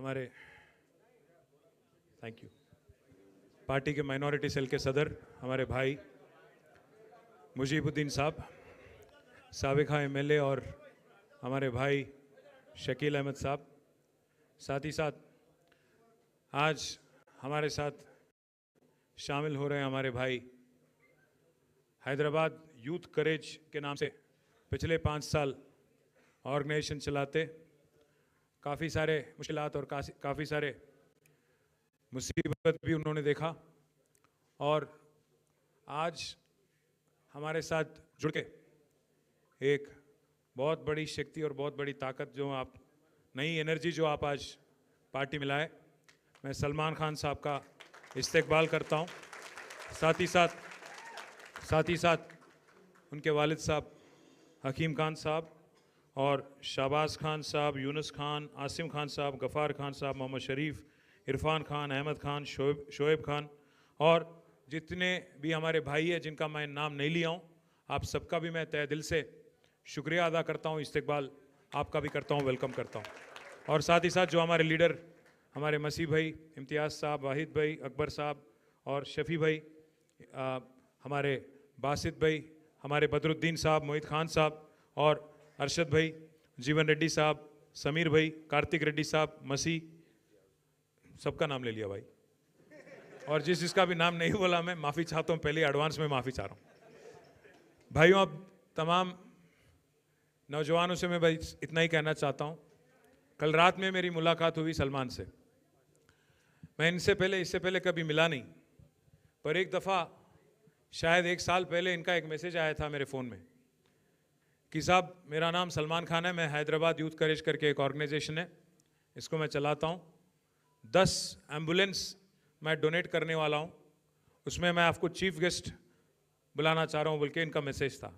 हमारे thank you party के minority cell के सदर हमारे भाई मुजीबुद्दीन साहब, साबिका एमएलए और हमारे भाई शकील अहमद साहब, साथ ही साथ आज हमारे साथ शामिल हो रहे हैं हमारे भाई हैदराबाद यूथ करेज के नाम से पिछले 5 साल ऑर्गेनाइजेशन चलाते, काफ़ी सारे मुश्किलात और काफ़ी सारे मुसीबत भी उन्होंने देखा और आज हमारे साथ जुड़ के एक बहुत बड़ी शक्ति और बहुत बड़ी ताकत जो आप नई एनर्जी जो आप आज पार्टी में लाए, मैं सलमान खान साहब का इस्तेकबाल करता हूं। साथ ही साथ उनके वालिद साहब हकीम खान साहब और शहबाज खान साहब, यूनुस खान, आसिम खान साहब, गफ़ार खान साहब, मोहम्मद शरीफ, इरफान खान, अहमद खान, शोएब खान और जितने भी हमारे भाई हैं जिनका मैं नाम नहीं लिया हूँ, आप सबका भी मैं तहे दिल से शुक्रिया अदा करता हूँ, इस्तकबाल आपका भी करता हूँ, वेलकम करता हूँ। और साथ ही साथ जो हमारे लीडर हमारे मसीह भाई, इम्तियाज़ साहब, वाहिद भाई, अकबर साहब और शफ़ी भाई, हमारे बासित भाई, हमारे बदरुद्दीन साहब, मोहित खान साहब और अरशद भाई, जीवन रेड्डी साहब, समीर भाई, कार्तिक रेड्डी साहब, मसीह, सबका नाम ले लिया भाई, और जिसका भी नाम नहीं बोला मैं माफ़ी चाहता हूँ, पहले एडवांस में माफ़ी चाह रहा हूँ। भाइयों, अब तमाम नौजवानों से मैं भाई इतना ही कहना चाहता हूँ, कल रात में मेरी मुलाकात हुई सलमान से। मैं इससे पहले कभी मिला नहीं, पर एक दफ़ा शायद 1 साल पहले इनका एक मैसेज आया था मेरे फ़ोन में कि साहब मेरा नाम सलमान खान है, मैं हैदराबाद यूथ करेज करके एक ऑर्गेनाइजेशन है, इसको मैं चलाता हूँ, 10 एम्बुलेंस मैं डोनेट करने वाला हूँ, उसमें मैं आपको चीफ गेस्ट बुलाना चाह रहा हूँ बोल के इनका मैसेज था।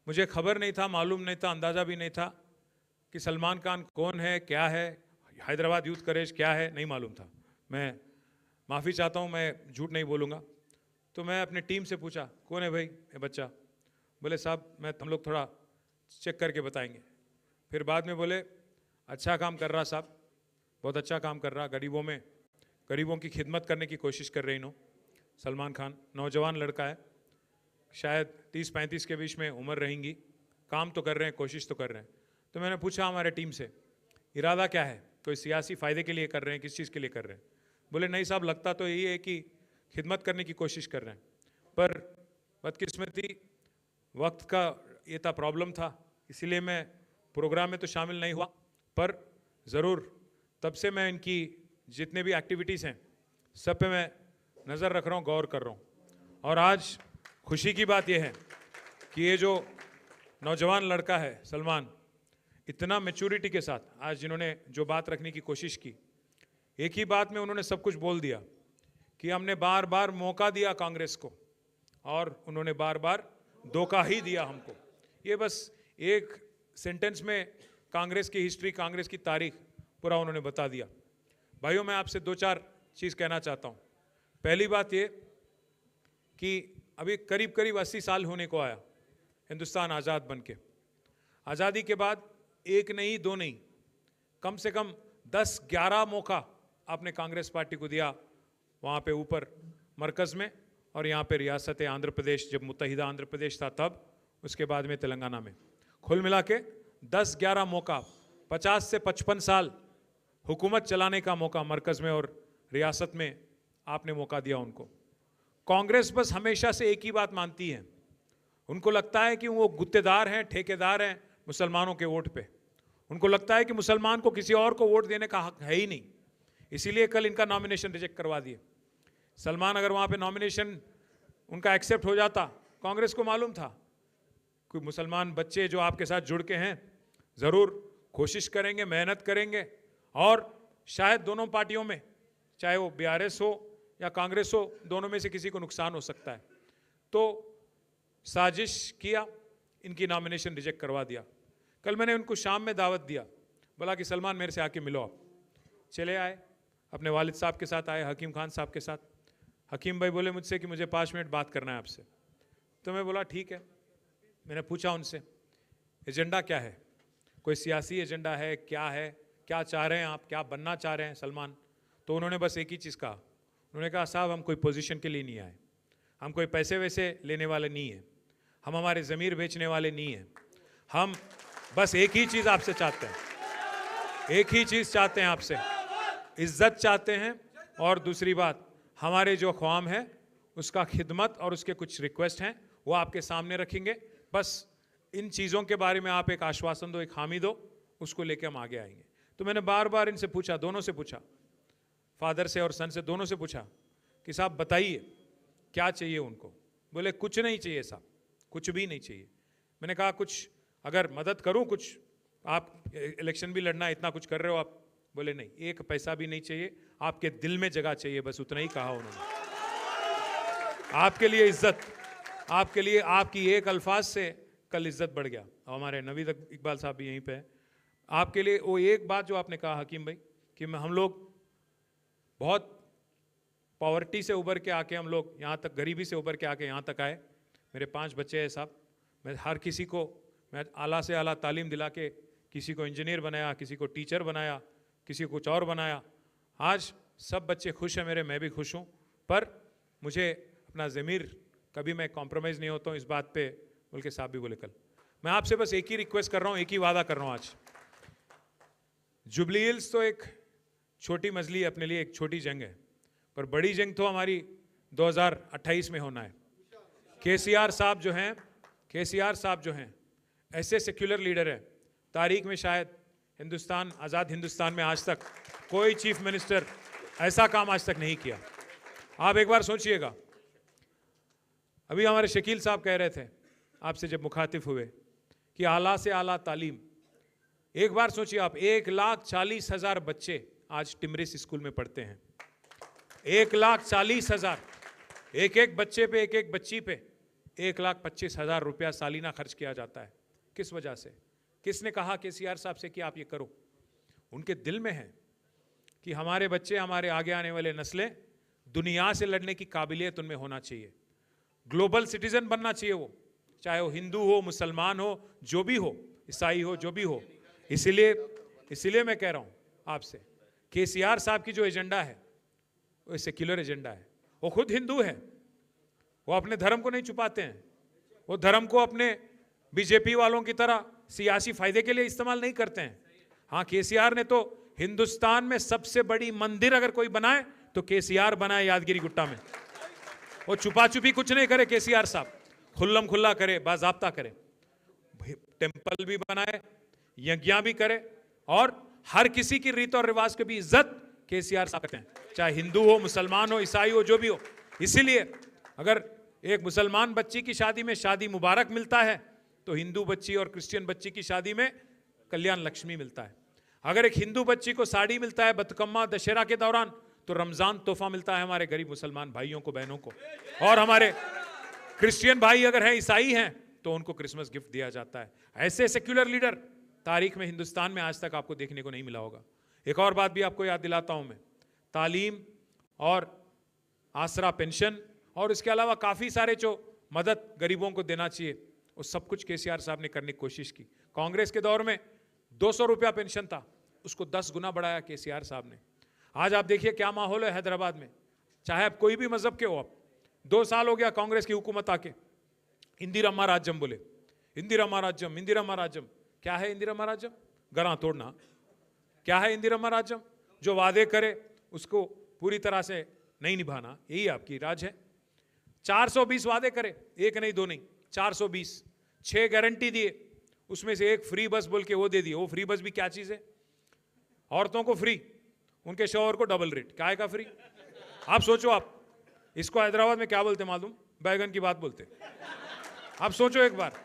मुझे खबर नहीं था, मालूम नहीं था, अंदाज़ा भी नहीं था कि सलमान खान कौन है, क्या है, हैदराबाद यूथ करेज क्या है, नहीं मालूम था। मैं माफ़ी चाहता हूँ, मैं झूठ नहीं बोलूँगा। तो मैं अपने टीम से पूछा कौन है भाई ये बच्चा, बोले साहब हम लोग थोड़ा चेक करके बताएंगे। फिर बाद में बोले अच्छा काम कर रहा साहब, बहुत अच्छा काम कर रहा, गरीबों की खिदमत करने की कोशिश कर रहे इन्हों। सलमान खान नौजवान लड़का है, शायद 30-35 के बीच में उम्र रहेंगी, काम तो कर रहे हैं, कोशिश तो कर रहे हैं। तो मैंने पूछा हमारे टीम से इरादा क्या है, कोई सियासी फ़ायदे के लिए कर रहे हैं, किस चीज़ के लिए कर रहे हैं? बोले नहीं साहब, लगता तो यही है कि खिदमत करने की कोशिश कर रहे हैं, पर बदकिस्मती वक्त का ये था, प्रॉब्लम था, इसीलिए मैं प्रोग्राम में तो शामिल नहीं हुआ, पर ज़रूर तब से मैं इनकी जितने भी एक्टिविटीज़ हैं सब पे मैं नज़र रख रहा हूँ, गौर कर रहा हूँ। और आज खुशी की बात यह है कि ये जो नौजवान लड़का है सलमान, इतना मैच्योरिटी के साथ आज जिन्होंने जो बात रखने की कोशिश की, एक ही बात में उन्होंने सब कुछ बोल दिया कि हमने बार बार मौका दिया कांग्रेस को और उन्होंने बार बार धोखा ही दिया हमको। ये बस एक सेंटेंस में कांग्रेस की हिस्ट्री, कांग्रेस की तारीख पूरा उन्होंने बता दिया। भाइयों, मैं आपसे 2-4 चीज़ कहना चाहता हूँ। पहली बात ये कि अभी करीब 80 साल होने को आया हिंदुस्तान आज़ाद बन के। आज़ादी के बाद 1 नहीं 2 नहीं, कम से कम 10-11 मौका आपने कांग्रेस पार्टी को दिया, वहाँ पे ऊपर मरकज़ में और यहाँ पे रियासत आंध्र प्रदेश, जब मुत्तहिदा आंध्र प्रदेश था तब, उसके बाद में तेलंगाना में, कुल मिला के 10-11 मौका, 50 से 55 साल हुकूमत चलाने का मौका मरकज़ में और रियासत में आपने मौका दिया उनको। कांग्रेस बस हमेशा से एक ही बात मानती है, उनको लगता है कि वो गुत्तेदार हैं, ठेकेदार हैं मुसलमानों के वोट पे। उनको लगता है कि मुसलमान को किसी और को वोट देने का हक है ही नहीं, इसीलिए कल इनका नॉमिनेशन रिजेक्ट करवा दिए। सलमान अगर वहाँ पे नॉमिनेशन उनका एक्सेप्ट हो जाता, कांग्रेस को मालूम था कि मुसलमान बच्चे जो आपके साथ जुड़ के हैं ज़रूर कोशिश करेंगे, मेहनत करेंगे और शायद दोनों पार्टियों में, चाहे वो बीआरएस हो या कांग्रेस हो, दोनों में से किसी को नुकसान हो सकता है। तो साजिश किया, इनकी नॉमिनेशन रिजेक्ट करवा दिया। कल मैंने उनको शाम में दावत दिया, बोला कि सलमान मेरे से आके मिलो आप। चले आए, अपने वालिद साहब के साथ आए, हकीम खान साहब के साथ। हकीम भाई बोले मुझसे कि मुझे 5 मिनट बात करना है आपसे। तो मैं बोला ठीक है। मैंने पूछा उनसे एजेंडा क्या है, कोई सियासी एजेंडा है, क्या है, क्या चाह रहे हैं आप, क्या बनना चाह रहे हैं सलमान। तो उन्होंने बस एक ही चीज़ कहा, उन्होंने कहा साहब हम कोई पोजीशन के लिए नहीं आए, हम कोई पैसे वैसे लेने वाले नहीं हैं, हम हमारे ज़मीर बेचने वाले नहीं हैं, हम बस एक ही चीज़ आपसे चाहते हैं, एक ही चीज़ चाहते हैं आपसे, इज्जत चाहते हैं, और दूसरी बात हमारे जो ख्वाम है उसका खिदमत और उसके कुछ रिक्वेस्ट हैं वो आपके सामने रखेंगे। बस इन चीज़ों के बारे में आप एक आश्वासन दो, एक हामी दो, उसको लेके हम आगे आएंगे। तो मैंने बार बार इनसे पूछा, दोनों से पूछा, फादर से और सन से, दोनों से पूछा कि साहब बताइए क्या चाहिए उनको। बोले कुछ नहीं चाहिए साहब, कुछ भी नहीं चाहिए। मैंने कहा कुछ अगर मदद करूं, कुछ आप इलेक्शन भी लड़ना, इतना कुछ कर रहे हो आप। बोले नहीं, एक पैसा भी नहीं चाहिए, आपके दिल में जगह चाहिए, बस उतना ही कहा उन्होंने। आपके लिए इज्जत, आपके लिए आपकी एक अल्फाज से कल इज्जत बढ़ गया। हमारे नवीद इकबाल साहब भी यहीं पे हैं। आपके लिए वो एक बात जो आपने कहा हकीम भाई कि हम लोग बहुत पॉवर्टी से उभर के आके, हम लोग यहाँ तक गरीबी से उभर के आके यहाँ तक आए। मेरे 5 बच्चे हैं साहब, मैं हर किसी को मैं आला से आला तालीम दिला के किसी को इंजीनियर बनाया, किसी को टीचर बनाया, किसी को कुछ और बनाया। आज सब बच्चे खुश हैं मेरे, मैं भी खुश हूँ, पर मुझे अपना ज़मीर कभी मैं कॉम्प्रोमाइज़ नहीं होता हूँ इस बात पे। बल्कि साहब भी बोले कल, मैं आपसे बस एक ही रिक्वेस्ट कर रहा हूँ, एक ही वादा कर रहा हूँ आज। जुबली हिल्स तो एक छोटी मजली अपने लिए, एक छोटी जंग है, पर बड़ी जंग तो हमारी 2028 में होना है। केसीआर साहब जो हैं, केसीआर साहब जो हैं ऐसे सेक्युलर लीडर हैं, तारीख में शायद हिंदुस्तान, आज़ाद हिंदुस्तान में आज तक कोई चीफ मिनिस्टर ऐसा काम आज तक नहीं किया। आप एक बार सोचिएगा, अभी हमारे शकील साहब कह रहे थे आपसे जब मुखातिब हुए कि आला से आला तालीम। एक बार सोचिए आप, 1,40,000 बच्चे आज टिमरिस स्कूल में पढ़ते हैं। 1,40,000, एक एक बच्चे पे, एक एक बच्ची पे 1,25,000 रुपया सालीना खर्च किया जाता है। किस वजह से? किसने कहा केसीआर साहब से कि आप ये करो? उनके दिल में है कि हमारे बच्चे, हमारे आगे आने वाले नस्लें दुनिया से लड़ने की काबिलियत उनमें होना चाहिए, ग्लोबल सिटीजन बनना चाहिए वो, चाहे वो हिंदू हो, मुसलमान हो, जो भी हो, ईसाई हो, जो भी हो। इसीलिए मैं कह रहा हूँ आपसे, केसीआर साहब की जो एजेंडा है वो सेक्युलर एजेंडा है। वो खुद हिंदू है, वो अपने धर्म को नहीं छुपाते हैं, वो धर्म को अपने बीजेपी वालों की तरह सियासी फायदे के लिए इस्तेमाल नहीं करते हैं। हाँ, केसीआर ने तो हिंदुस्तान में सबसे बड़ी मंदिर अगर कोई बनाए तो केसीआर बनाए यादगिरी गुट्टा में। वो छुपा छुपी कुछ नहीं करे केसीआर साहब, खुल्लम खुल्ला करे, बाजाब्ता करे, टेंपल भी बनाए, यज्ञ भी करे, और हर किसी की रीत और रिवाज की भी इज्जत केसीआर साहब करते हैं, चाहे हिंदू हो, मुसलमान हो, ईसाई हो, जो भी हो। इसीलिए अगर एक मुसलमान बच्ची की शादी में शादी मुबारक मिलता है तो हिंदू बच्ची और क्रिश्चियन बच्ची की शादी में कल्याण लक्ष्मी मिलता है। अगर एक हिंदू बच्ची को साड़ी मिलता है बतकम्मा दशहरा के दौरान, तो रमजान तोहफा मिलता है हमारे गरीब मुसलमान भाइयों को, बहनों को। और हमारे क्रिश्चियन भाई अगर हैं, ईसाई हैं, तो उनको क्रिसमस गिफ्ट दिया जाता है। ऐसे सेक्युलर लीडर तारीख में हिंदुस्तान में आज तक आपको देखने को नहीं मिला होगा। एक और बात भी आपको याद दिलाता हूं मैं, तालीम और आसरा पेंशन और इसके अलावा काफ़ी सारे जो मदद गरीबों को देना चाहिए, वो सब कुछ केसीआर साहब ने करने की कोशिश की। कांग्रेस के दौर में 200 रुपया पेंशन था, उसको 10 गुना बढ़ाया केसीआर साहब ने। आज आप देखिए क्या माहौल है हैदराबाद में, चाहे आप कोई भी मजहब के हो। आप 2 साल हो गया कांग्रेस की हुकूमत आके, इंदिरम्मा राज्यम बोले, इंदिरम्मा राज्यम, इंदिरम्मा राज्यम। क्या है इंदिरम्मा राज्यम? गरा तोड़ना। क्या है इंदिरम्मा राज्यम? जो वादे करे उसको पूरी तरह से नहीं निभाना, यही आपकी राज है। 420 वादे करे, एक नहीं दो नहीं, 420, 6 गारंटी दिए, उसमें से एक फ्री बस बोल के वो दे दिए। वो फ्री बस भी क्या चीज़ है? औरतों को फ्री, उनके शौहर को डबल रेट। क्या है का फ्री? आप सोचो, आप इसको हैदराबाद में क्या बोलते मालूम? बैगन की बात बोलते। आप सोचो एक बार,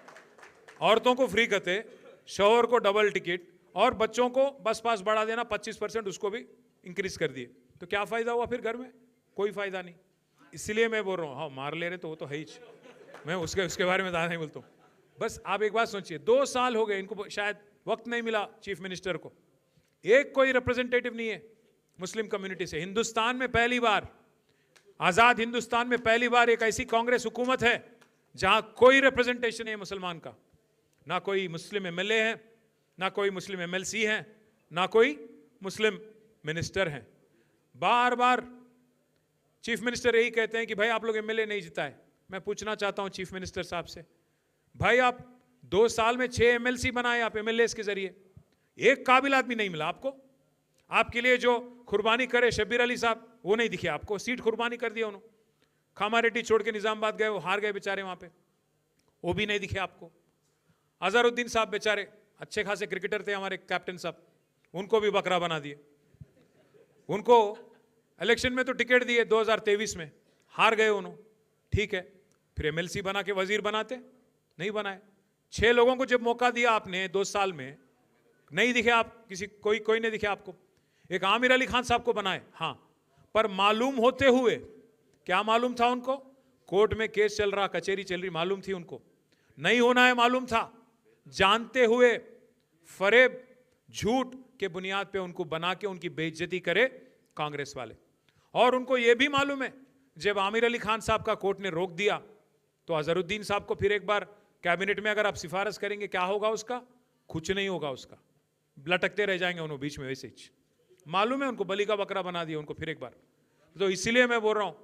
औरतों को फ्री कहते, शौहर को डबल टिकट, और बच्चों को बस पास बढ़ा देना 25%, उसको भी इंक्रीज कर दिए। तो क्या फायदा हुआ फिर घर में? कोई फायदा नहीं। इसलिए मैं बोल रहा हूँ, हाँ मार ले रहे तो वो तो है ही, मैं उसके बारे में ज़्यादा नहीं बोलता हूँ। बस आप एक बात सोचिए, 2 साल हो गए इनको, शायद वक्त नहीं मिला चीफ मिनिस्टर को, एक कोई रिप्रेजेंटेटिव नहीं है मुस्लिम कम्युनिटी से। हिंदुस्तान में पहली बार, आज़ाद हिंदुस्तान में पहली बार एक ऐसी कांग्रेस हुकूमत है जहां कोई रिप्रेजेंटेशन है मुसलमान का। ना कोई मुस्लिम एमएलए है, ना कोई मुस्लिम एमएलसी है, ना कोई मुस्लिम मिनिस्टर हैं। बार बार चीफ मिनिस्टर यही कहते हैं कि भाई आप लोग एमएलए नहीं जिताए। मैं पूछना चाहता हूं चीफ मिनिस्टर साहब से, भाई आप 2 साल में 6 एमएलसी बनाए आप एमएलए के जरिए, एक काबिल आदमी नहीं मिला आपको। आपके लिए जो कुर्बानी करे शब्बीर अली साहब, वो नहीं दिखे आपको, सीट कुर्बानी कर दिया उन्होंने। खामारेड्डी छोड़ के निजामाबाद गए, वो हार गए बेचारे वहां पे, वो भी नहीं दिखे आपको। अजहरुद्दीन साहब बेचारे अच्छे खासे क्रिकेटर थे हमारे कैप्टन साहब, उनको भी बकरा बना दिए। उनको इलेक्शन में तो टिकट दिए 2023 में, हार गए उन्होंने, ठीक है, फिर एमएलसी बना के वजीर बनाते, नहीं बनाए। 6 लोगों को जब मौका दिया आपने 2 साल में, नहीं दिखे आप, कोई नहीं दिखे आपको। एक आमिर अली खान साहब को बनाए, हाँ, पर मालूम होते हुए, क्या मालूम था उनको? कोर्ट में केस चल रहा, कचहरी चल रही, मालूम थी उनको नहीं होना है, मालूम था, जानते हुए फरेब झूठ के बुनियाद पे उनको बना के उनकी बेइज्जती करे कांग्रेस वाले। और उनको यह भी मालूम है जब आमिर अली खान साहब का कोर्ट ने रोक दिया तो अजहरुद्दीन साहब को फिर एक बार कैबिनेट में अगर आप सिफारिश करेंगे, क्या होगा उसका? कुछ नहीं होगा उसका, लटकते रह जाएंगे उन्होंने बीच में, वैसे ही मालूम है उनको, बलि का बकरा बना दिया उनको फिर एक बार। तो इसीलिए मैं बोल रहा हूं,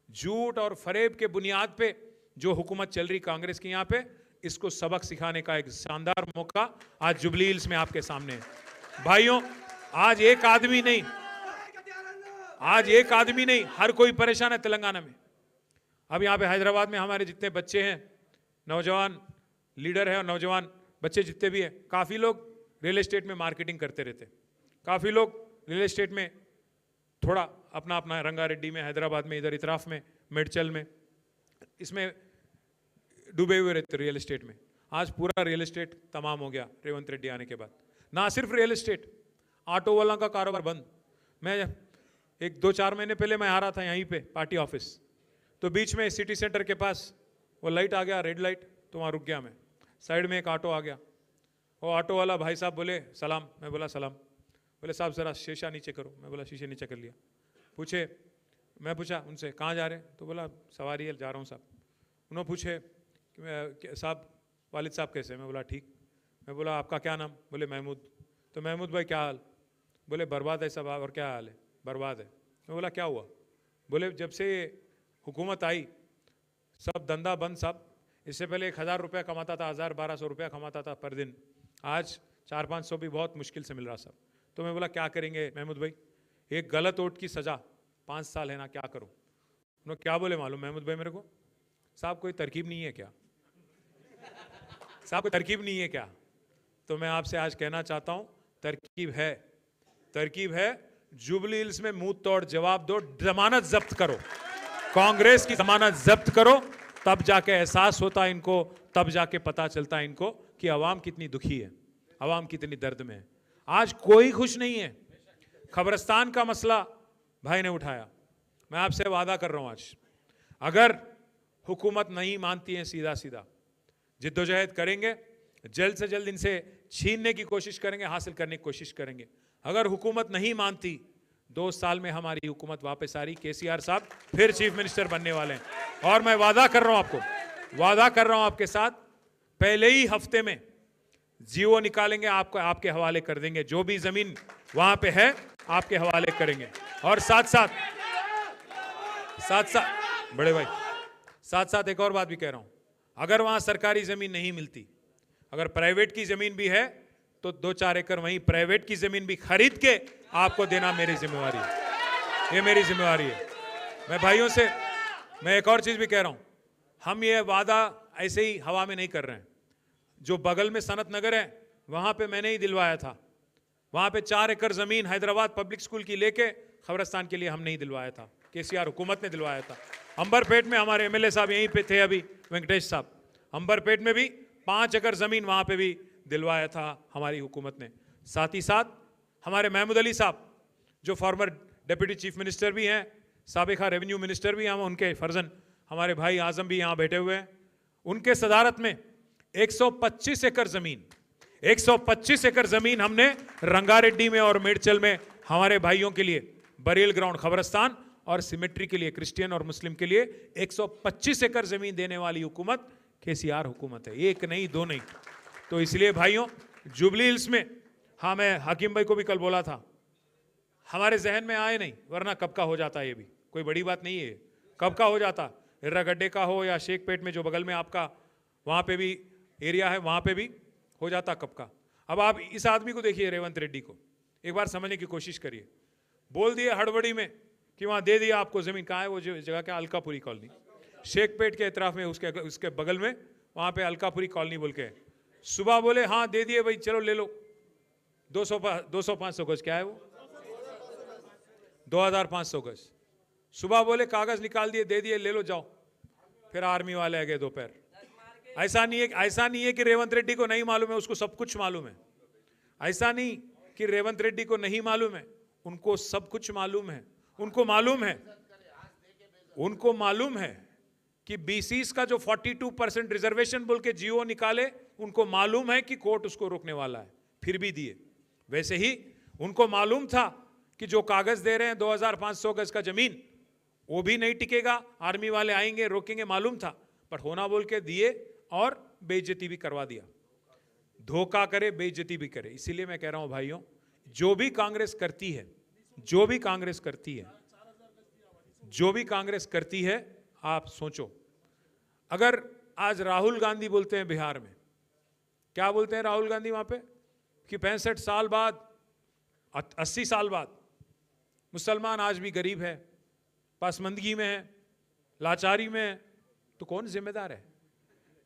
झूठ और फरेब के बुनियाद पे जो हुकूमत चल रही कांग्रेस की यहां पे, इसको सबक सिखाने का एक शानदार मौका आज जुबली हिल्स में आपके सामने है। भाइयों, आज एक आदमी नहीं, हर कोई परेशान है तेलंगाना में। अब यहाँ पे हैदराबाद में हमारे जितने बच्चे हैं, नौजवान लीडर है और नौजवान बच्चे जितने भी हैं, काफ़ी लोग रियल एस्टेट में मार्केटिंग करते रहते, काफ़ी लोग रियल एस्टेट में थोड़ा अपना अपना रंगारेड्डी में, हैदराबाद में, इधर इतराफ में, मेडचल में, इसमें डूबे हुए रहते रियल एस्टेट में। आज पूरा रियल एस्टेट तमाम हो गया रेवंत रेड्डी आने के बाद। ना सिर्फ रियल एस्टेट, ऑटो वाला का कारोबार बंद। मैं 1-2-4 महीने पहले मैं आ रहा था यहीं पे पार्टी ऑफिस, तो बीच में सिटी सेंटर के पास वो लाइट आ गया, रेड लाइट, तो वहाँ रुक गया मैं। साइड में एक ऑटो आ गया, वो ऑटो वाला भाई साहब बोले सलाम, मैं बोला सलाम। बोले साहब ज़रा शीशा नीचे करो, मैं बोला शीशे नीचे कर लिया। मैं पूछा उनसे कहाँ जा रहे हैं, तो बोला सवारी है, जा रहा हूँ साहब। उन्होंने पूछे कि साहब वालिद साहब कैसे? मैं बोला ठीक। मैं बोला आपका क्या नाम? बोले महमूद। तो महमूद भाई क्या हाल? बोले बर्बाद है सब। और क्या हाल है? बर्बाद है। मैं बोला क्या हुआ? बोले जब से हुकूमत आई सब धंधा बंद साहब। इससे पहले 1000 रुपया कमाता था, 1000-1200 रुपया कमाता था पर दिन, आज 400-500 भी बहुत मुश्किल से मिल रहा साहब। तो मैं बोला क्या करेंगे महमूद भाई? एक गलत वोट की सज़ा 5 साल है ना, क्या करूं? उन्होंने क्या बोले मालूम महमूद भाई मेरे को? साहब कोई तरकीब नहीं है क्या? साहब कोई तरकीब नहीं है क्या? तो मैं आपसे आज कहना चाहता हूं तरकीब है, तरकीब है। जुबली हिल्स में मुंह तोड़ जवाब दो, जमानत जब्त करो, कांग्रेस की जमानत जब्त करो, तब जाके एहसास होता है इनको, तब जाके पता चलता है इनको कि अवाम कितनी दुखी है, अवाम कितनी दर्द में है। आज कोई खुश नहीं है। खबरस्तान का मसला भाई ने उठाया, मैं आपसे वादा कर रहा हूं आज अगर हुकूमत नहीं मानती है, सीधा सीधा जिद्दोजहद करेंगे, जल्द से जल्द इनसे छीनने की कोशिश करेंगे, हासिल करने की कोशिश करेंगे। अगर हुकूमत नहीं मानती, 2 साल में हमारी हुकूमत वापस आ रही, केसीआर साहब फिर चीफ मिनिस्टर बनने वाले हैं। और मैं वादा कर रहा हूं आपको, वादा कर रहा हूं आपके साथ, पहले ही हफ्ते में जीओ निकालेंगे, आपको आपके हवाले कर देंगे, जो भी जमीन वहां पे है आपके हवाले करेंगे। और साथ साथ बड़े भाई, साथ साथ एक और बात भी कह रहा हूं, अगर वहां सरकारी जमीन नहीं मिलती, अगर प्राइवेट की जमीन भी है तो 2-4 एकड़ वहीं प्राइवेट की जमीन भी खरीद के आपको देना मेरी जिम्मेवारी है, ये मेरी जिम्मेवारी है। मैं भाइयों से मैं एक और चीज भी कह रहा हूं, हम ये वादा ऐसे ही हवा में नहीं कर रहे हैं। जो बगल में सनत नगर है वहां पे मैंने ही दिलवाया था, वहां पे 4 एकड़ जमीन हैदराबाद पब्लिक स्कूल की लेके खबरस्तान के लिए हम नहीं दिलवाया था, केसीआर हुकूमत ने दिलवाया था। अंबरपेट में हमारे एमएलए साहब यहीं पे थे अभी, वेंकटेश साहब, अंबरपेट में भी 5 एकड़ जमीन वहां पे भी दिलवाया था हमारी हुकूमत ने। साथ ही साथ हमारे महमूद अली साहब जो फॉर्मर डिप्टी चीफ मिनिस्टर भी हैं, साबिका रेवेन्यू मिनिस्टर भी हैं, उनके फर्जन हमारे भाई आजम भी यहाँ बैठे हुए हैं, उनके सदारत में 125 एकड़ जमीन, 125 एकड़ जमीन हमने रंगारेड्डी में और मेडचल में हमारे भाइयों के लिए बरील ग्राउंड, खबरस्तान और सिमेट्री के लिए, क्रिश्चियन और मुस्लिम के लिए 125 एकड़ जमीन देने वाली हुकूमत केसीआर हुकूमत है, एक नहीं दो नहीं। तो इसलिए भाइयों जुबली हिल्स में, हाँ मैं हकीम भाई को भी कल बोला था, हमारे जहन में आए नहीं, वरना कब का हो जाता है। ये भी कोई बड़ी बात नहीं है, कब का हो जाता। हिर्रागड्डे का हो या शेखपेट में जो बगल में आपका वहां पे भी एरिया है, वहां पे भी हो जाता कब का। अब आप इस आदमी को देखिए, रेवंत रेड्डी को एक बार समझने की कोशिश करिए। बोल दिए हड़बड़ी में कि वहां दे दिया आपको जमीन। कहाँ है वो जगह? क्या? अलकापुरी कॉलोनी, शेखपेट के इतराफ में, उसके बगल में वहां पे अलकापुरी कॉलोनी बोल के। सुबह बोले हाँ दे दिए भाई, चलो ले लो। 200-500 गज, क्या है वो, 2500 गज। सुबह बोले कागज निकाल दिए, दे दिए, ले लो जाओ। फिर आर्मी वाले आ गए दोपहर। ऐसा नहीं है कि रेवंत रेड्डी को नहीं मालूम है, उसको सब कुछ मालूम है। ऐसा नहीं कि रेवंत रेड्डी को नहीं मालूम है, उनको सब कुछ मालूम है। उनको मालूम है कि बीसीस का जो 42% रिजर्वेशन बोल के जीओ निकाले, उनको मालूम है कि कोर्ट उसको रोकने वाला है, फिर भी दिए। वैसे ही उनको मालूम था कि जो कागज दे रहे हैं 2500 गज का जमीन, वो भी नहीं टिकेगा, आर्मी वाले आएंगे रोकेंगे, मालूम था, पर होना बोल के दिए और बेइज्जती भी करवा दिया। धोखा करे, बेइज्जती भी करे। इसीलिए मैं कह रहा हूं भाइयों, जो भी कांग्रेस करती है, जो भी कांग्रेस करती है, आप सोचो। अगर आज राहुल गांधी बोलते हैं बिहार में, क्या बोलते हैं राहुल गांधी वहां पे, कि 65 साल बाद, 80 साल बाद मुसलमान आज भी गरीब है, पासमंदगी में है, लाचारी में है, तो कौन जिम्मेदार है?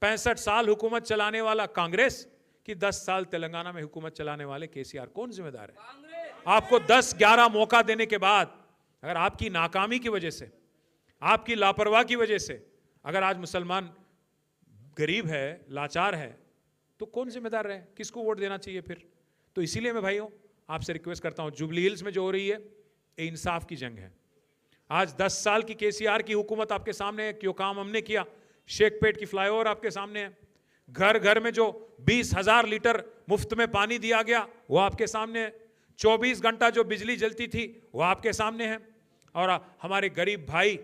65 साल हुकूमत चलाने वाला कांग्रेस कि 10 साल तेलंगाना में हुकूमत चलाने वाले केसीआर, कौन जिम्मेदार है? आपको 10-11 मौका देने के बाद अगर आपकी नाकामी की वजह से, आपकी लापरवाही की वजह से अगर आज मुसलमान गरीब है, लाचार है, तो कौन जिम्मेदार है? किसको वोट देना चाहिए फिर? तो इसीलिए मैं भाइयों आपसे रिक्वेस्ट करता हूं, जुबली हिल्स में जो हो रही है ये इंसाफ की जंग है। आज 10 साल की केसीआर की हुकूमत आपके सामने है, क्यों काम हमने किया। शेखपेट की फ्लाईओवर आपके सामने है, घर घर में जो 20,000 लीटर मुफ्त में पानी दिया गया वो आपके सामने है, 24 घंटा जो बिजली जलती थी वो आपके सामने है। और हमारे गरीब भाई,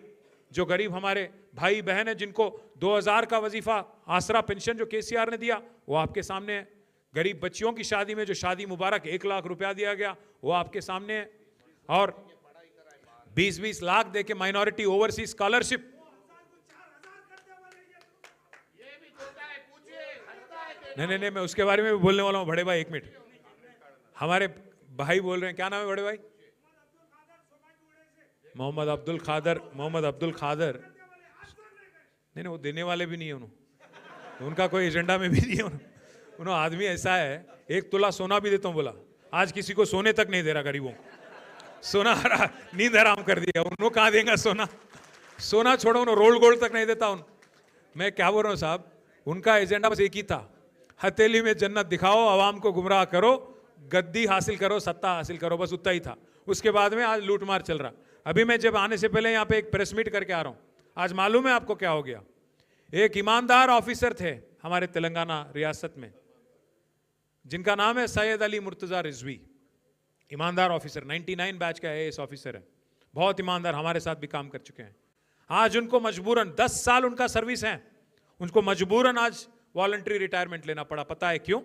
जो गरीब हमारे भाई बहन है, जिनको 2000 का वजीफा आसरा पेंशन जो केसीआर ने दिया वो आपके सामने है। गरीब बच्चियों की शादी में जो शादी मुबारक 1 लाख रुपया दिया गया वो आपके सामने है। और 20-20 लाख देके माइनॉरिटी ओवरसीज स्कॉलरशिप, नहीं, मैं उसके बारे में भी बोलने वाला हूं। बड़े भाई 1 मिनट, हमारे भाई बोल रहे हैं, क्या नाम है बड़े भाई? मोहम्मद अब्दुल खादर। नहीं, वो देने वाले भी नहीं है उन्होंने, उनका कोई एजेंडा में भी नहीं है। उन्होंने आदमी ऐसा है, 1 तोला सोना भी देता हूं बोला, आज किसी को सोने तक नहीं दे रहा गरीबों को। सोना नींद हराम कर दिया। उन्होंने कहाँ देगा सोना छोड़ो, उन्होंने रोल गोल्ड तक नहीं देता मैं क्या बोल रहा हूँ साहब, उनका एजेंडा बस एक ही था, हथेली में जन्नत दिखाओ, आवाम को गुमराह करो, गद्दी हासिल करो, सत्ता हासिल करो, बस उतना ही था। उसके बाद में आज लूटमार चल रहा। अभी मैं जब आने से पहले यहाँ पे एक प्रेस मीट करके आ रहा हूँ, आज मालूम है आपको क्या हो गया? एक ईमानदार ऑफिसर थे हमारे तेलंगाना रियासत में, जिनका नाम है सैयद अली मुर्तजा रिजवी। ईमानदार ऑफिसर, 99 बैच का आईएएस ऑफिसर है, बहुत ईमानदार, हमारे साथ भी काम कर चुके हैं। आज उनको मजबूरन 10 साल उनका सर्विस है, उनको मजबूरन आज वॉलंटरी रिटायरमेंट लेना पड़ा। पता है क्यों?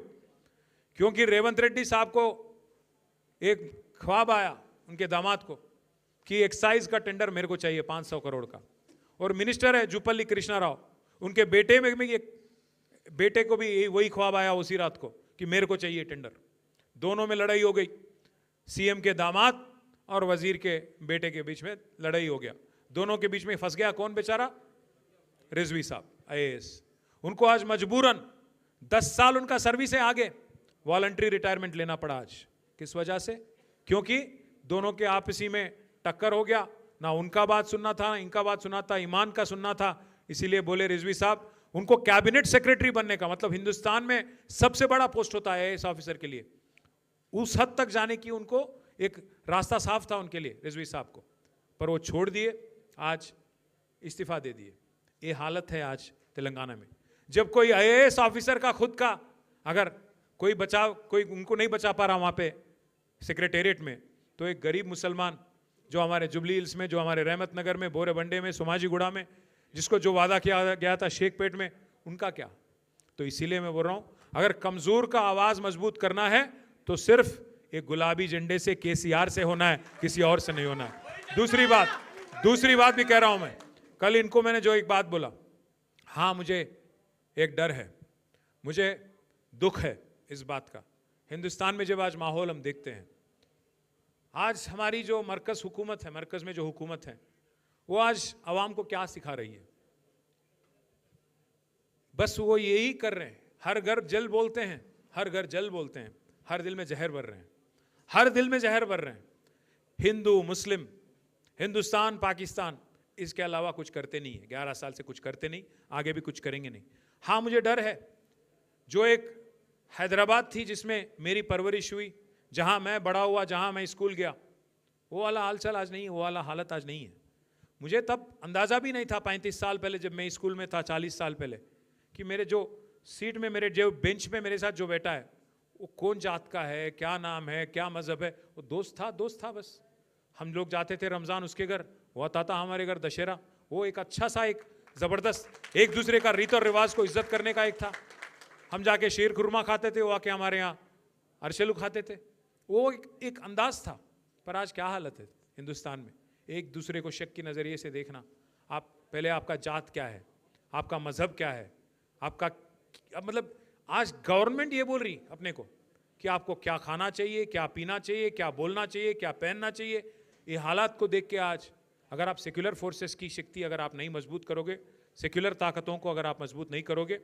क्योंकि रेवंत रेड्डी साहब को एक ख्वाब आया, उनके दामाद को, कि एक्साइज का टेंडर मेरे को चाहिए 500 करोड़ का। और मिनिस्टर है जुपल्ली कृष्णा राव, उनके बेटे को भी वही ख्वाब आया उसी रात को कि मेरे को चाहिए टेंडर। दोनों में लड़ाई हो गई, सीएम के दामाद और वजीर के बेटे के बीच में लड़ाई हो गया। दोनों के बीच में फंस गया कौन बेचारा? रिजवी साहब आईएएस। उनको आज मजबूरन 10 साल उनका सर्विस है, आगे वॉलंटरी रिटायरमेंट लेना पड़ा आज। किस वजह से? क्योंकि दोनों के आपसी में टक्कर हो गया, ना उनका बात सुनना था, ना इनका बात सुनना था, ईमान का सुनना था। इसीलिए बोले रिजवी साहब, उनको कैबिनेट सेक्रेटरी बनने का मतलब हिंदुस्तान में सबसे बड़ा पोस्ट होता है आईएएस ऑफिसर के लिए, उस हद तक जाने की उनको एक रास्ता साफ था उनके लिए, रिजवी साहब को, पर वो छोड़ दिए, आज इस्तीफा दे दिए। ये हालत है आज तेलंगाना में। जब कोई आईएएस ऑफिसर का खुद का अगर कोई उनको नहीं बचा पा रहा वहाँ पे सेक्रेटेरिएट में, तो एक गरीब मुसलमान जो हमारे जुबली हिल्स में, जो हमारे रहमत नगर में, बोरेबंडे में, सोमाजीगुड़ा में, जिसको जो वादा किया गया था शेखपेट में, उनका क्या? तो इसीलिए मैं बोल रहा हूँ, अगर कमज़ोर का आवाज़ मजबूत करना है तो सिर्फ एक गुलाबी झंडे से, केसीआर से होना है, किसी और से नहीं होना है। दूसरी बात भी कह रहा हूं मैं, कल इनको मैंने जो एक बात बोला, हाँ मुझे एक डर है, मुझे दुख है इस बात का, हिंदुस्तान में जब आज माहौल हम देखते हैं, आज हमारी जो मरकज हुकूमत है, मरकज में जो हुकूमत है, वो आज अवाम को क्या सिखा रही है? बस वो यही कर रहे हैं, हर घर जल बोलते हैं, हर घर जल बोलते हैं, हर दिल में जहर भर रहे हैं, हर दिल में जहर भर रहे हैं। हिंदू मुस्लिम, हिंदुस्तान पाकिस्तान, इसके अलावा कुछ करते नहीं है। 11 साल से कुछ करते नहीं, आगे भी कुछ करेंगे नहीं। हाँ मुझे डर है, जो एक हैदराबाद थी जिसमें मेरी परवरिश हुई, जहां मैं बड़ा हुआ, जहां मैं स्कूल गया, वो वाला हालचाल आज नहीं है, वो वाला हालत आज नहीं है। मुझे तब अंदाजा भी नहीं था 35 साल पहले जब मैं स्कूल में था, 40 साल पहले, कि मेरे जो सीट में, मेरे जो बेंच पे मेरे साथ जो बैठा है वो कौन जात का है, क्या नाम है, क्या मजहब है। वो दोस्त था बस। हम लोग जाते थे रमजान उसके घर, वो आता था हमारे घर दशहरा। वो एक अच्छा सा, एक जबरदस्त, एक दूसरे का रीत और रिवाज को इज्जत करने का एक था। हम जाके शीर खुरमा खाते थे, वो आके हमारे यहाँ अरशलू खाते थे। वो एक अंदाज था। पर आज क्या हालत है हिंदुस्तान में? एक दूसरे को शक की नज़रिए से देखना। आप पहले, आपका जात क्या है, आपका मजहब क्या है, आपका मतलब, आज गवर्नमेंट ये बोल रही अपने को कि आपको क्या खाना चाहिए, क्या पीना चाहिए, क्या बोलना चाहिए, क्या पहनना चाहिए। ये हालात को देख के आज अगर आप सेक्युलर फोर्सेस की शक्ति अगर आप नहीं मजबूत करोगे, सेक्युलर ताकतों को अगर आप मजबूत नहीं करोगे,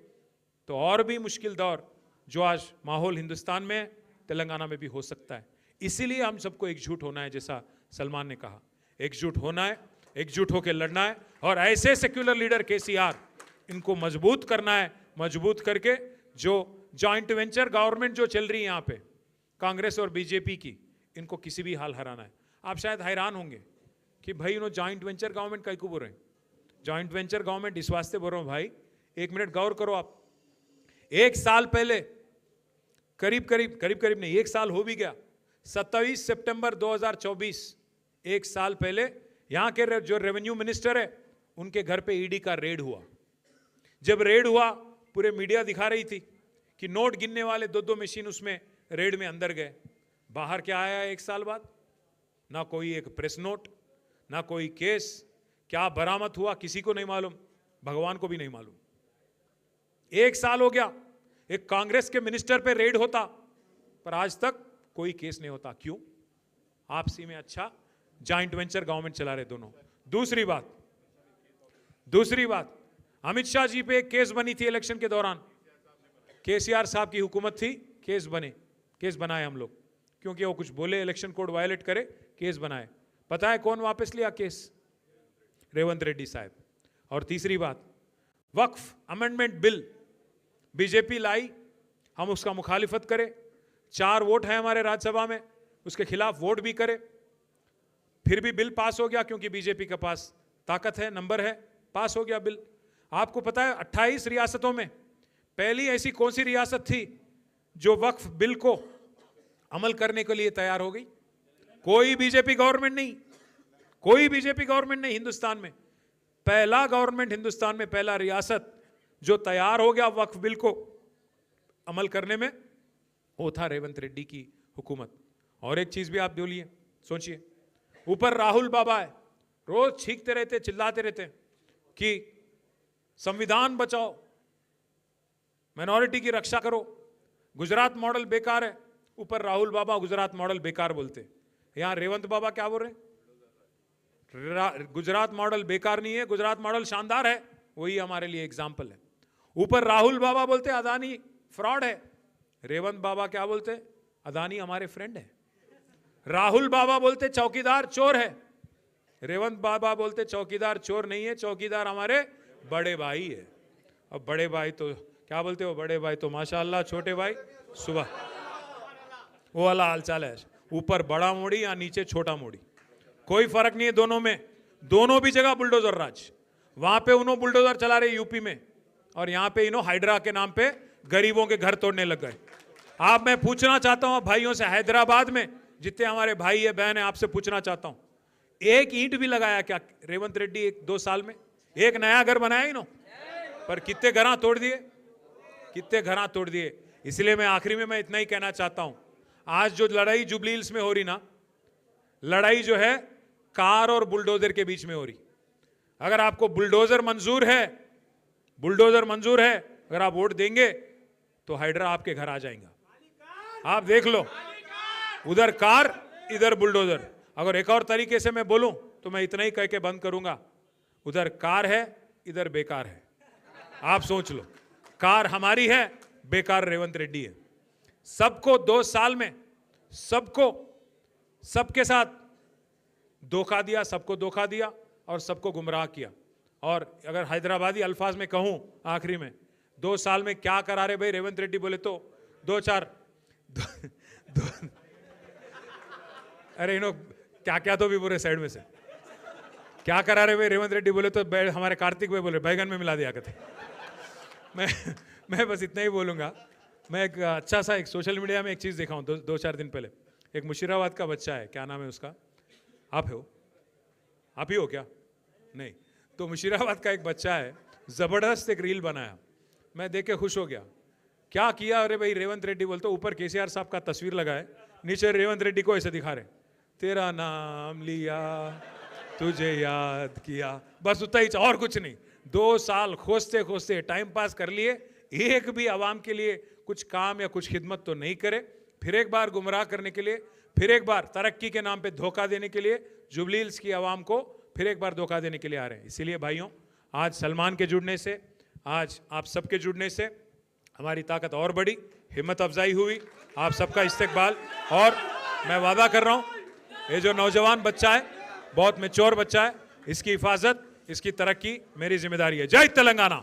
तो और भी मुश्किल दौर जो आज माहौल हिंदुस्तान में है, तेलंगाना में भी हो सकता है। इसीलिए हम सबको एकजुट होना है, जैसा सलमान ने कहा, एकजुट होना है, एकजुट होकर लड़ना है। और ऐसे सेक्युलर लीडर केसीआर, इनको मजबूत करना है। मजबूत करके जो जॉइंट वेंचर गवर्नमेंट जो चल रही है यहाँ पे, कांग्रेस और बीजेपी की, इनको किसी भी हाल हराना है। आप शायद हैरान होंगे कि भाई इन्होंने जॉइंट वेंचर गवर्नमेंट कहीं को बोल रहे हैं। जॉइंट वेंचर गवर्नमेंट इस वास्ते बोल रहा हूँ भाई, एक मिनट गौर करो आप। एक साल पहले, करीब नहीं, एक साल हो भी गया, 27 सितंबर 2024, एक साल पहले यहाँ के जो रेवेन्यू मिनिस्टर है, उनके घर पे ईडी का रेड हुआ। जब रेड हुआ, पूरे मीडिया दिखा रही थी कि नोट गिनने वाले 2-2 मशीन उसमें रेड में अंदर गए। बाहर क्या आया एक साल बाद? ना कोई एक प्रेस नोट, ना कोई केस। क्या बरामद हुआ किसी को नहीं मालूम, भगवान को भी नहीं मालूम। एक साल हो गया, एक कांग्रेस के मिनिस्टर पे रेड होता, पर आज तक कोई केस नहीं होता। क्यों? आपसी में अच्छा जॉइंट वेंचर गवर्नमेंट चला रहे दोनों। दूसरी बात, अमित शाह जी पे एक केस बनी थी इलेक्शन के दौरान। केसीआर साहब की हुकूमत थी, केस बनाए हम लोग, क्योंकि वो कुछ बोले, इलेक्शन कोड वायलेट करे, केस बनाए। पता है कौन वापस लिया केस? रेवंत रेड्डी साहब। और तीसरी बात, वक्फ अमेंडमेंट बिल बीजेपी लाई, हम उसका मुखालिफत करें, 4 वोट है हमारे राज्यसभा में, उसके खिलाफ वोट भी करे, फिर भी बिल पास हो गया, क्योंकि बीजेपी के पास ताकत है, नंबर है, पास हो गया बिल। आपको पता है 28 रियासतों में पहली ऐसी कौन सी रियासत थी जो वक्फ बिल को अमल करने के लिए तैयार हो गई? कोई बीजेपी गवर्नमेंट नहीं हिंदुस्तान में। पहला गवर्नमेंट हिंदुस्तान में, पहला रियासत जो तैयार हो गया वक्फ बिल को अमल करने में, वो था रेवंत रेड्डी की हुकूमत। और एक चीज भी आप बोलिए, सोचिए, ऊपर राहुल बाबा है, रोज छींकते रहते, चिल्लाते रहते कि संविधान बचाओ, माइनॉरिटी की रक्षा करो, गुजरात मॉडल बेकार है। ऊपर राहुल बाबा गुजरात मॉडल बेकार बोलते, यहां रेवंत बाबा क्या बोल रहे हैं? गुजरात मॉडल बेकार नहीं है, गुजरात मॉडल शानदार है। वही हमारे लिए एग्जाम्पल है। ऊपर राहुल बाबा बोलते अदानी फ्रॉड है, रेवंत बाबा क्या बोलते? अदानी हमारे फ्रेंड है। राहुल बाबा बोलते चौकीदार चोर है, रेवंत बाबा बोलते चौकीदार चोर नहीं है, चौकीदार हमारे बड़े भाई है। अब बड़े भाई तो क्या बोलते हो? बड़े भाई तो माशाअल्लाह, छोटे भाई सुबह, वो वाला हालचाल है। ऊपर बड़ा मोड़ी या नीचे छोटा मोड़ी, कोई फर्क नहीं है दोनों में। दोनों भी जगह बुलडोजर राज। वहां पे उन्होंने बुलडोजर चला रहे यूपी में, और यहां पे इन्हों हाइड्रा के नाम पे गरीबों के घर तोड़ने लग गए। आप, मैं पूछना चाहता हूं भाइयों से, हैदराबाद में जितने हमारे भाई है बहन है, आपसे पूछना चाहता हूं, एक ईंट भी लगाया क्या रेवंत रेड्डी 1-2 साल में? एक नया घर बनाया इन्हों? पर कितने घर तोड़ दिए, कितने घर तोड़ दिए। इसलिए मैं आखिरी में मैं इतना ही कहना चाहता हूं, आज जो लड़ाई जुबली हिल्स में हो रही ना, लड़ाई जो है कार और बुलडोजर के बीच में हो रही। अगर आपको बुलडोजर मंजूर है, बुलडोजर मंजूर है, अगर आप वोट देंगे तो हाइड्रा आपके घर आ जाएगा। आप देख लो, उधर कार इधर बुलडोजर। अगर एक और तरीके से मैं बोलूं तो मैं इतना ही कह के बंद करूंगा, उधर कार है इधर बेकार है। आप सोच लो, कार हमारी है, बेकार रेवंत रेड्डी है। सबको 2 साल में सबको सबके साथ धोखा दिया, सबको धोखा दिया और सबको गुमराह किया। और अगर हैदराबादी अल्फाज में कहूं आखिरी में, 2 साल में क्या करा रहे भाई रेवंत रेड्डी बोले तो 2-4 अरे इन्हों क्या क्या तो भी पूरे साइड में से क्या करा रहे भाई रेवंत रेड्डी बोले तो हमारे कार्तिक भाई बोले बैगन में मिला दिया करते। मैं बस इतना ही बोलूंगा। मैं एक अच्छा सा एक सोशल मीडिया में एक चीज़ देखा हूँ 2-4 दिन पहले। एक मुशीराबाद का बच्चा है, क्या नाम है उसका, आप हो, आप ही हो क्या, नहीं तो मुशीराबाद का एक बच्चा है, ज़बरदस्त एक रील बनाया, मैं देख के खुश हो गया। क्या किया, अरे भाई रेवंत रेड्डी बोलते, ऊपर केसीआर साहब का तस्वीर लगाए, नीचे रेवंत रेड्डी को ऐसे दिखा रहे, तेरा नाम लिया तुझे याद किया, बस उतना ही, और कुछ नहीं। 2 साल खोजते खोजते टाइम पास कर लिए, एक भी आवाम के लिए कुछ काम या कुछ खिदमत तो नहीं करे। फिर एक बार गुमराह करने के लिए, फिर एक बार तरक्की के नाम पे धोखा देने के लिए जुबली हिल्स की आवाम को फिर एक बार धोखा देने के लिए आ रहे हैं। इसीलिए भाइयों, आज सलमान के जुड़ने से, आज आप सबके जुड़ने से हमारी ताकत और बढ़ी, हिम्मत अफजाई हुई, आप सबका इस्तकबाल। और मैं वादा कर रहा हूँ, ये जो नौजवान बच्चा है, बहुत मैच्योर बच्चा है, इसकी हिफाजत, इसकी तरक्की मेरी जिम्मेदारी है। जय तेलंगाना।